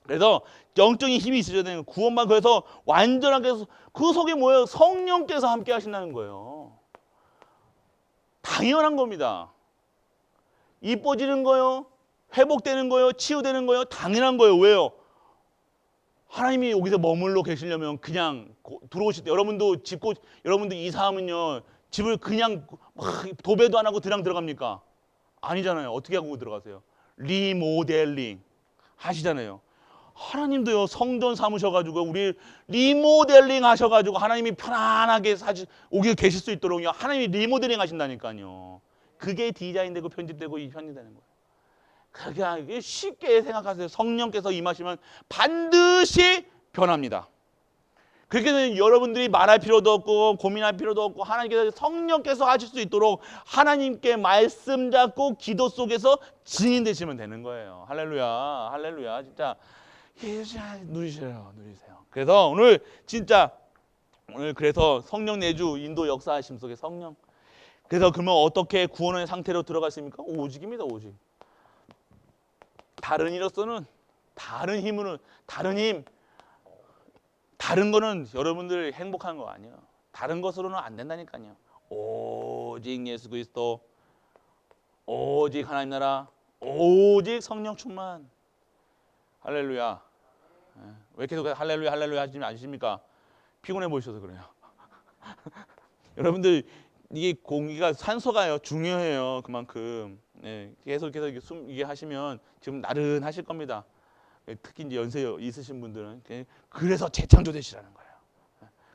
그래서 영적인 힘이 있으셔야 되는 거예요. 구원만 그래서 완전하게 그 속에 뭐예요? 성령께서 함께 하신다는 거예요. 당연한 겁니다. 이뻐지는 거요, 회복되는 거요, 치유되는 거요, 당연한 거예요. 왜요? 하나님이 여기서 머물러 계시려면 그냥 들어오실 때 여러분도 여러분도 이사하면요 집을 그냥 막 도배도 안 하고 그냥 들어갑니까? 아니잖아요. 어떻게 하고 들어가세요? 리모델링 하시잖아요. 하나님도요 성전 삼으셔가지고 우리 리모델링 하셔가지고 하나님이 편안하게 오게 계실 수 있도록 하나님이 리모델링 하신다니까요. 그게 디자인되고 편집되고 편집되는 거예요. 그게 쉽게 생각하세요. 성령께서 임하시면 반드시 변합니다. 그렇게 되면 여러분들이 말할 필요도 없고 고민할 필요도 없고 하나님께서 성령께서 하실 수 있도록 하나님께 말씀 잡고 기도 속에서 증인 되시면 되는 거예요. 할렐루야, 할렐루야. 진짜 누리세요. 그래서 오늘 진짜 그래서 성령 내주 인도 역사하심 속에 성령. 그래서 그러면 어떻게 구원의 상태로 들어갔습니까? 오직입니다. 오직. 다른 이로서는 다른 힘으로는 다른 거는 여러분들 행복한 거 아니에요. 다른 것으로는 안 된다니까요. 오직 예수 그리스도, 오직 하나님 나라, 오직 성령 충만. 할렐루야. 왜 계속 할렐루야 할렐루야 하시지 않으십니까? 피곤해 보이셔서 그래요. 여러분들 이게 공기가 산소가요 중요해요. 그만큼 계속 이게 하시면 지금 나른하실 겁니다. 특히 이제 연세 있으신 분들은 그래서 재창조되시라는 거예요.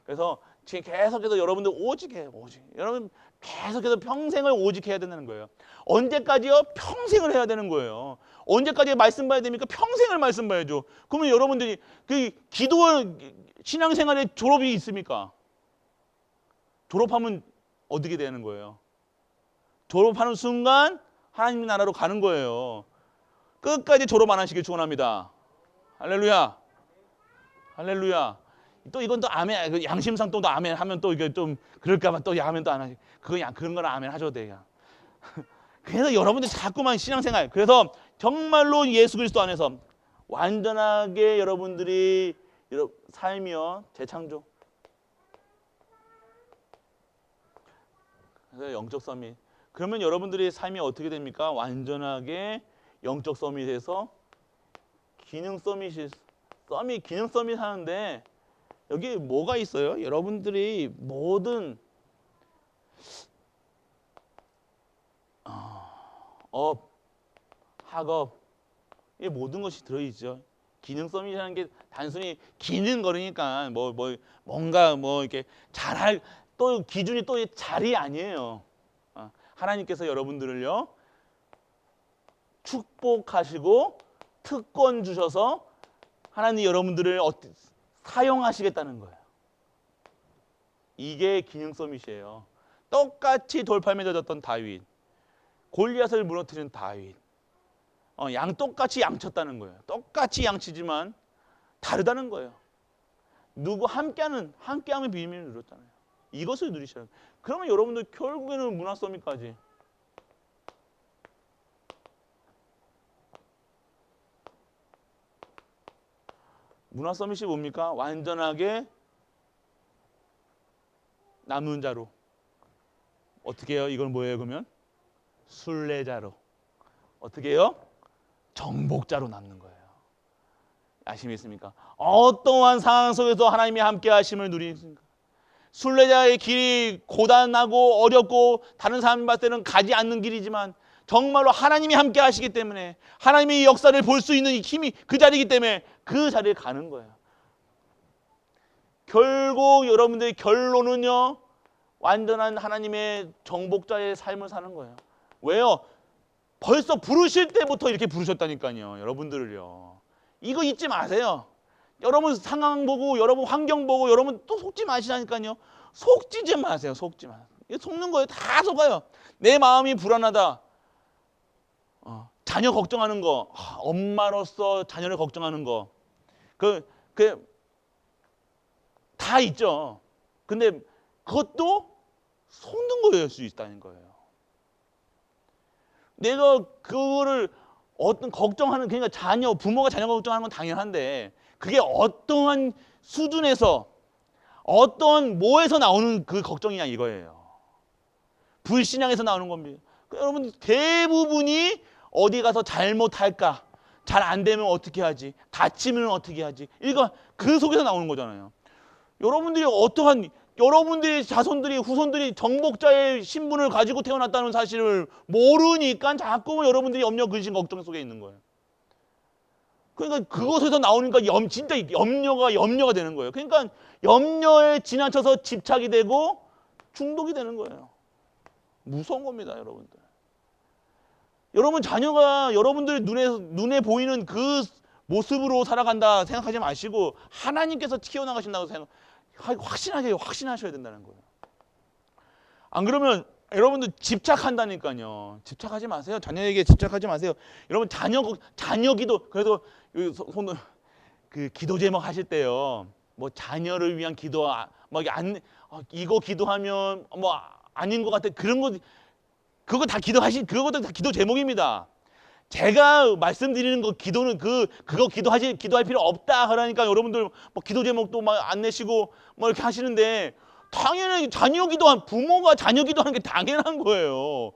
그래서 지금 계속해서 여러분들 오직해요. 오직. 여러분 계속해서 평생을 오직해야 된다는 거예요. 언제까지요? 평생을 해야 되는 거예요. 언제까지 말씀 봐야 됩니까? 평생을 말씀 봐야죠. 그러면 여러분들이 그 기도 신앙생활에 졸업이 있습니까? 졸업하면 어떻게 되는 거예요? 졸업하는 순간 하나님 나라로 가는 거예요. 끝까지 졸업 안 하시길 축원합니다. 할렐루야. 할렐루야. 또 이건 또 아멘, 양심상 또 아멘 하면 또 이게 좀 그럴까봐 또 아멘 또 안 하지. 그런 거는 아멘 하셔도 돼요. 그래서 여러분들 자꾸만 신앙생활. 그래서 정말로 예수 그리스도 안에서 완전하게 여러분들이 삶이요 재창조. 그래서 영적 서밋. 그러면 여러분들의 삶이 어떻게 됩니까? 완전하게 영적 서밋에서 기능 서밋이 기능 서밋 하는데 여기 뭐가 있어요? 여러분들이 모든 업, 학업 이 모든 것이 들어있죠. 기능 서밋이라는 게 단순히 기능 거리니까 뭔가 이렇게 잘할 또 기준이 또 잘이 아니에요. 하나님께서 여러분들을요 축복하시고 특권 주셔서 하나님 여러분들을 사용하시겠다는 거예요. 이게 기능 서밋이에요. 똑같이 돌팔매 젖었던 다윗, 골리앗을 무너뜨린 다윗, 똑같이 양쳤다는 거예요. 똑같이 양치지만 다르다는 거예요. 함께하면 비밀을 누렸잖아요. 이것을 누리셔야 돼요. 그러면 여러분들 결국에는 문화 서밋까지. 문화 서밋이 뭡니까? 완전하게 남는 자로. 어떻게 해요? 이건 뭐예요? 그러면 순례자로. 어떻게 해요? 정복자로 남는 거예요. 아시겠습니까? 어떠한 상황 속에서 하나님이 함께 하심을 누리십니까? 순례자의 길이 고단하고 어렵고 다른 사람 봤을 때는 가지 않는 길이지만 정말로 하나님이 함께 하시기 때문에 하나님의 역사를 볼 수 있는 힘이 그 자리이기 때문에 그 자리에 가는 거예요. 결국 여러분들의 결론은요 완전한 하나님의 정복자의 삶을 사는 거예요. 왜요? 벌써 부르실 때부터 이렇게 부르셨다니까요. 여러분들을요. 이거 잊지 마세요. 여러분 상황 보고 여러분 환경 보고 여러분 또 속지 마시라니까요. 속지 마세요. 속지 마세요. 속는 거예요. 다 속아요. 내 마음이 불안하다. 자녀 걱정하는 거, 엄마로서 자녀를 걱정하는 거, 다 있죠. 근데 그것도 속는 거일 수 있다는 거예요. 내가 그거를 어떤 걱정하는 그러니까 부모가 자녀 걱정하는 건 당연한데 그게 어떠한 수준에서 어떤 뭐에서 나오는 그 걱정이냐 이거예요. 불신앙에서 나오는 겁니다. 여러분 대부분이 어디 가서 잘못할까? 잘 안 되면 어떻게 하지? 다치면 어떻게 하지? 이거 그 속에서 나오는 거잖아요. 여러분들이 어떠한 여러분들의 자손들이 후손들이 정복자의 신분을 가지고 태어났다는 사실을 모르니까 자꾸 여러분들이 염려, 근심, 걱정 속에 있는 거예요. 그러니까 그것에서 나오니까 진짜 염려가 되는 거예요. 그러니까 염려에 지나쳐서 집착이 되고 중독이 되는 거예요. 무서운 겁니다, 여러분들. 여러분 자녀가 여러분들 눈에 보이는 그 모습으로 살아간다 생각하지 마시고 하나님께서 키워나가신다고 생각. 확신하게 확신하셔야 된다는 거예요. 안 그러면 여러분들 집착한다니까요. 집착하지 마세요. 자녀에게 집착하지 마세요. 여러분 자녀 기도 그래도 손을 그 기도 제목 하실 때요. 뭐 자녀를 위한 기도 이거 기도하면 뭐 아닌 것 같아. 그런 거 그것도 다 기도 제목입니다. 제가 말씀드리는 거 기도는 그거 기도할 필요 없다 하라니까 여러분들 뭐 기도 제목도 막 안 내시고 뭐 이렇게 하시는데 당연히 부모가 자녀 기도하는 게 당연한 거예요.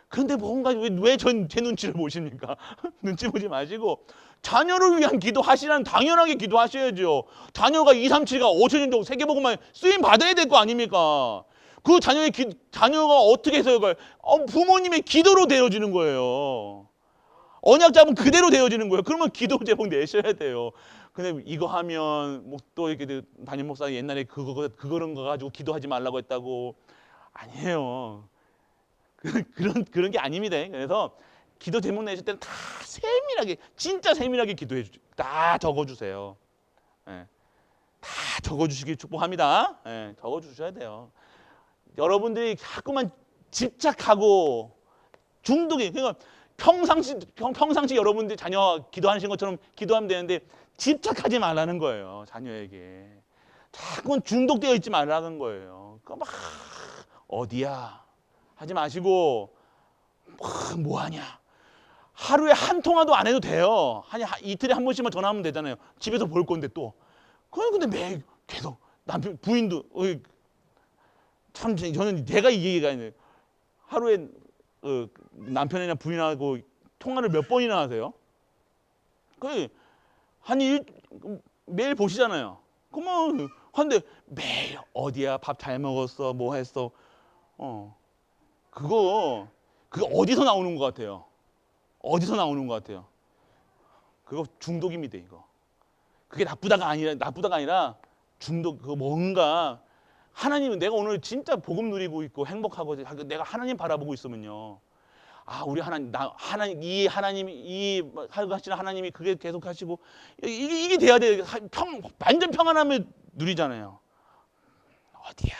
그런데 뭔가 왜 제 눈치를 보십니까? 눈치 보지 마시고 자녀를 위한 기도하시라는 당연하게 기도하셔야죠. 자녀가 2, 3, 7가 5천 년 정도 세계복음만 쓰임 받아야 될 거 아닙니까? 그 자녀가 어떻게 해서요? 부모님의 기도로 되어지는 거예요. 언약 잡으면 그대로 되어지는 거예요. 그러면 기도 제목 내셔야 돼요. 근데 이거 하면 뭐 또 이렇게 담임 목사 옛날에 그거는 거 가지고 기도하지 말라고 했다고 아니에요. 그런 게 아닙니다. 그래서 기도 제목 내실 때는 다 세밀하게 진짜 세밀하게 기도해 주세요. 다 적어주세요. 예, 다 적어주시길 축복합니다. 예, 적어주셔야 돼요. 여러분들이 자꾸만 집착하고 중독이 그러니까 평상시 여러분들이 자녀 기도하시는 것처럼 기도하면 되는데 집착하지 말라는 거예요. 자녀에게 자꾸만 중독되어 있지 말라는 거예요. 막 어디야 하지 마시고 뭐 하냐 하루에 한 통화도 안 해도 돼요. 이틀에 한 번씩만 전화하면 되잖아요. 집에서 볼 건데 또 근데 매일 계속 남편 부인도 참 저는 제가 이 얘기가 아니에요. 하루에 남편이나 부인하고 통화를 몇 번이나 하세요? 매일 보시잖아요. 그러면 근데 매일 어디야 밥 잘 먹었어 뭐 했어 그거 어디서 나오는 것 같아요? 어디서 나오는 것 같아요? 그거 중독입니다. 이거 그게 나쁘다가 아니라 중독 그거 뭔가 하나님은 내가 오늘 진짜 복음 누리고 있고 행복하고 내가 하나님 바라보고 있으면요. 우리 하나님 이 하시는 하나님이 그게 계속 하시고 이게 돼야 돼. 완전 평안함을 누리잖아요. 어디야?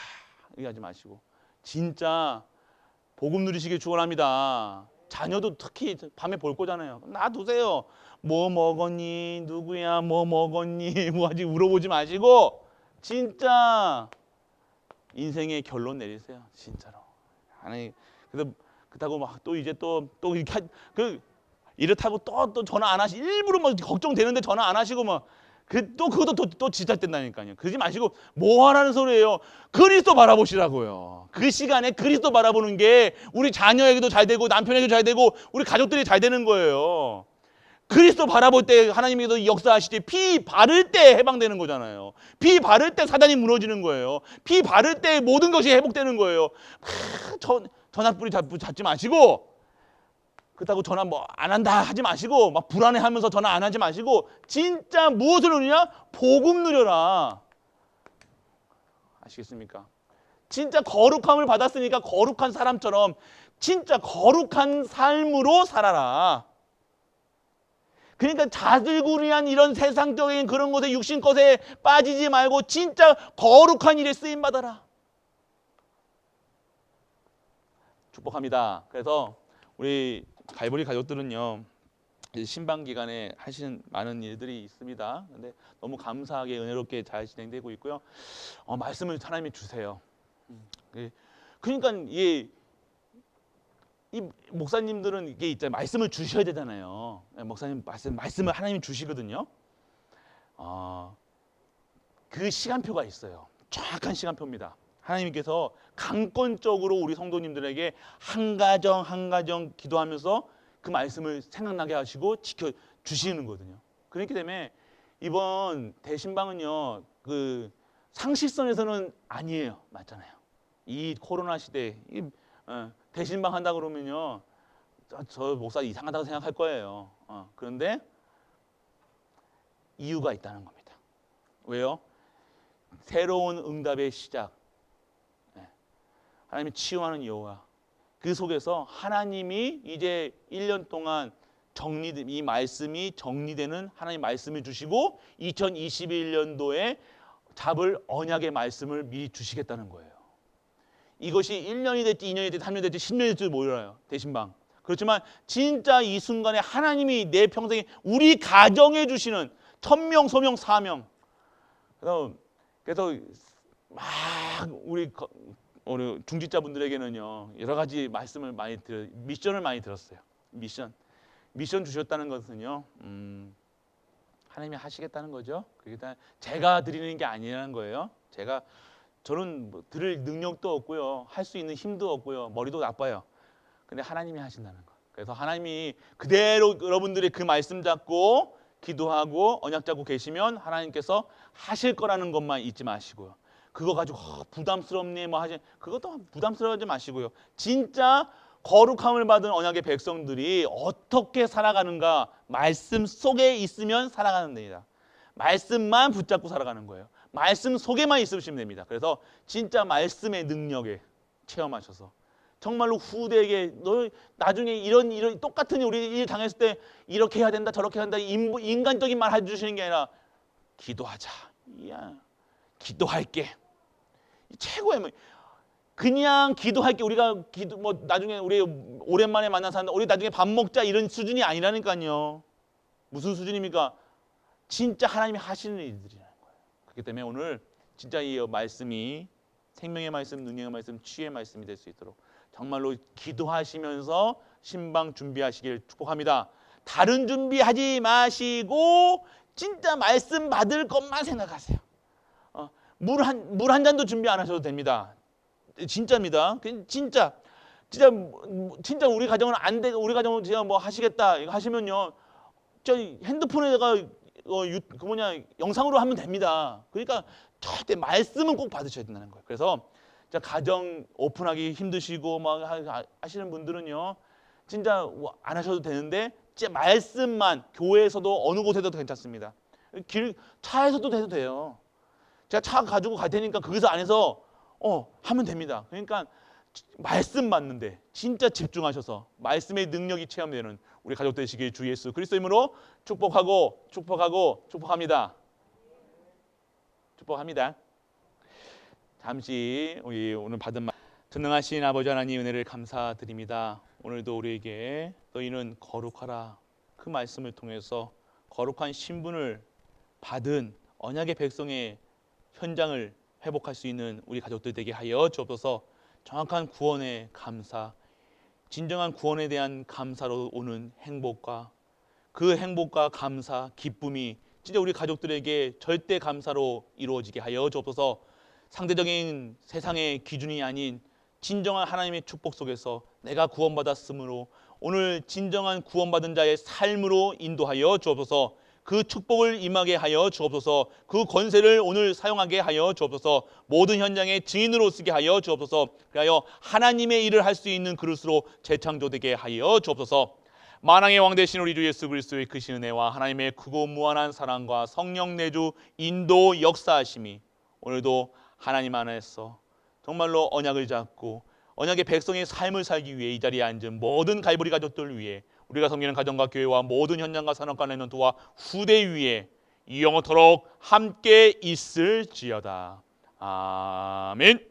얘기하지 마시고 진짜 복음 누리시길 축원합니다. 자녀도 특히 밤에 볼 거잖아요. 놔두세요. 뭐 먹었니? 누구야? 뭐 먹었니? 뭐 아직 물어보지 마시고 진짜 인생의 결론 내리세요. 진짜로. 아니 그래서 그렇다고 막 또 이제 또 이렇게 이렇다고 또 전화 안 일부러 막 걱정되는데 전화 안 하시고 막 그것도 또 지랄된다니까요. 그러지 마시고 뭐 하라는 소리예요. 그리스도 바라보시라고요. 그 시간에 그리스도 바라보는 게 우리 자녀에게도 잘 되고 남편에게도 잘 되고 우리 가족들이 잘 되는 거예요. 그리스도 바라볼 때 하나님께서 역사하시지 피 바를 때 해방되는 거잖아요. 피 바를 때 사단이 무너지는 거예요. 피 바를 때 모든 것이 회복되는 거예요. 전화뿌리 잡지 마시고 그렇다고 전화 뭐 안 한다 하지 마시고 막 불안해하면서 전화 안 하지 마시고 진짜 무엇을 누리냐? 복음 누려라. 아시겠습니까? 진짜 거룩함을 받았으니까 거룩한 사람처럼 진짜 거룩한 삶으로 살아라. 그러니까 자질구레한 이런 세상적인 그런 것에 육신 것에 빠지지 말고 진짜 거룩한 일에 쓰임 받아라. 축복합니다. 그래서 우리 갈보리 가족들은요 신방 기간에 하시는 많은 일들이 있습니다. 근데 너무 감사하게 은혜롭게 잘 진행되고 있고요. 말씀을 하나님이 주세요. 그러니까 이 목사님들은 이게 있잖아요. 말씀을 주셔야 되잖아요. 목사님 말씀을 하나님이 주시거든요. 그 시간표가 있어요. 정확한 시간표입니다. 하나님께서 강권적으로 우리 성도님들에게 한 가정 한 가정 기도하면서 그 말씀을 생각나게 하시고 지켜 주시는 거거든요. 그렇기 때문에 이번 대신방은요 그 상식선에서는 아니에요. 맞잖아요. 이 코로나 시대에 대신방 한다 그러면요 저 목사 이상하다고 생각할 거예요. 그런데 이유가 있다는 겁니다. 왜요? 새로운 응답의 시작. 하나님이 치유하는 여호와. 그 속에서 하나님이 이제 1년 동안 이 말씀이 정리되는 하나님 말씀을 주시고 2021년도에 잡을 언약의 말씀을 미리 주시겠다는 거예요. 이것이 1년이 됐지 2년이 됐지 3년이 됐지 10년이 됐지 몰라요. 대신방. 그렇지만 진짜 이 순간에 하나님이 내 평생에 우리 가정에 주시는 천명, 소명, 사명. 그래서 막 우리 중직자분들에게는요 여러 가지 말씀을 많이 미션을 많이 들었어요. 미션 주셨다는 것은요 하나님이 하시겠다는 거죠. 그러니까 제가 드리는 게 아니라는 거예요. 저는 뭐 드릴 능력도 없고요, 할 수 있는 힘도 없고요, 머리도 나빠요. 근데 하나님이 하신다는 거. 그래서 하나님이 그대로 여러분들이 그 말씀 잡고 기도하고 언약 잡고 계시면 하나님께서 하실 거라는 것만 잊지 마시고요. 그거 가지고 부담스럽니 뭐 하지, 그것도 부담스러워하지 마시고요. 진짜 거룩함을 받은 언약의 백성들이 어떻게 살아가는가 말씀 속에 있으면 살아가는 데입니다. 말씀만 붙잡고 살아가는 거예요. 말씀 속에만 있으시면 됩니다. 그래서 진짜 말씀의 능력에 체험하셔서 정말로 후대에게 너 나중에 이런 똑같은 우리 일 당했을 때 이렇게 해야 된다 저렇게 해야 된다 인간적인 말 해주시는 게 아니라 기도하자. 기도할게. 최고의 그냥 기도할게. 우리가 뭐 나중에 우리 오랜만에 만난 사람 우리 나중에 밥 먹자 이런 수준이 아니라니까요. 무슨 수준입니까? 진짜 하나님이 하시는 일들이라는 거예요. 그렇기 때문에 오늘 진짜 이 말씀이 생명의 말씀, 능력의 말씀, 치유의 말씀이 될 수 있도록 정말로 기도하시면서 신방 준비하시길 축복합니다. 다른 준비하지 마시고 진짜 말씀 받을 것만 생각하세요. 물 한 잔도 준비 안 하셔도 됩니다. 진짜입니다. 진짜 우리 가정은 안 돼. 우리 가정은 제가 뭐 하시겠다 이거 하시면요, 저 핸드폰에다가 영상으로 하면 됩니다. 그러니까 절대 말씀은 꼭 받으셔야 된다는 거예요. 그래서 가정 오픈하기 힘드시고 막 하시는 분들은요, 진짜 안 하셔도 되는데 진짜 말씀만 교회에서도 어느 곳에도 괜찮습니다. 차에서도 해도 돼요. 제가 차 가지고 갈 테니까 거기서 안에서 하면 됩니다. 그러니까 말씀 받는데 진짜 집중하셔서 말씀의 능력이 체험되는 우리 가족 되시길 주 예수 그리스도 이름으로 축복합니다. 축복합니다. 잠시 우리 오늘 받은 전능하신 아버지 하나님 은혜를 감사드립니다. 오늘도 우리에게 너희는 거룩하라 그 말씀을 통해서 거룩한 신분을 받은 언약의 백성의 현장을 회복할 수 있는 우리 가족들 되게 하여 주옵소서. 정확한 구원의 감사, 진정한 구원에 대한 감사로 오는 행복과 그 행복과 감사, 기쁨이 진짜 우리 가족들에게 절대 감사로 이루어지게 하여 주옵소서. 상대적인 세상의 기준이 아닌 진정한 하나님의 축복 속에서 내가 구원받았으므로 오늘 진정한 구원받은 자의 삶으로 인도하여 주옵소서. 그 축복을 임하게 하여 주옵소서. 그 권세를 오늘 사용하게 하여 주옵소서. 모든 현장의 증인으로 쓰게 하여 주옵소서. 그리하여 하나님의 일을 할 수 있는 그릇으로 재창조되게 하여 주옵소서. 만왕의 왕 되신 우리 주 예수 그리스도의 크신 은혜와 하나님의 크고 무한한 사랑과 성령 내주 인도 역사하심이 오늘도 하나님 안에서 정말로 언약을 잡고 언약의 백성의 삶을 살기 위해 이 자리에 앉은 모든 갈보리 가족들 위해 우리가 섬기는 가정과 교회와 모든 현장과 산업과 내년도와 후대 위에 영원토록 함께 있을지어다. 아멘.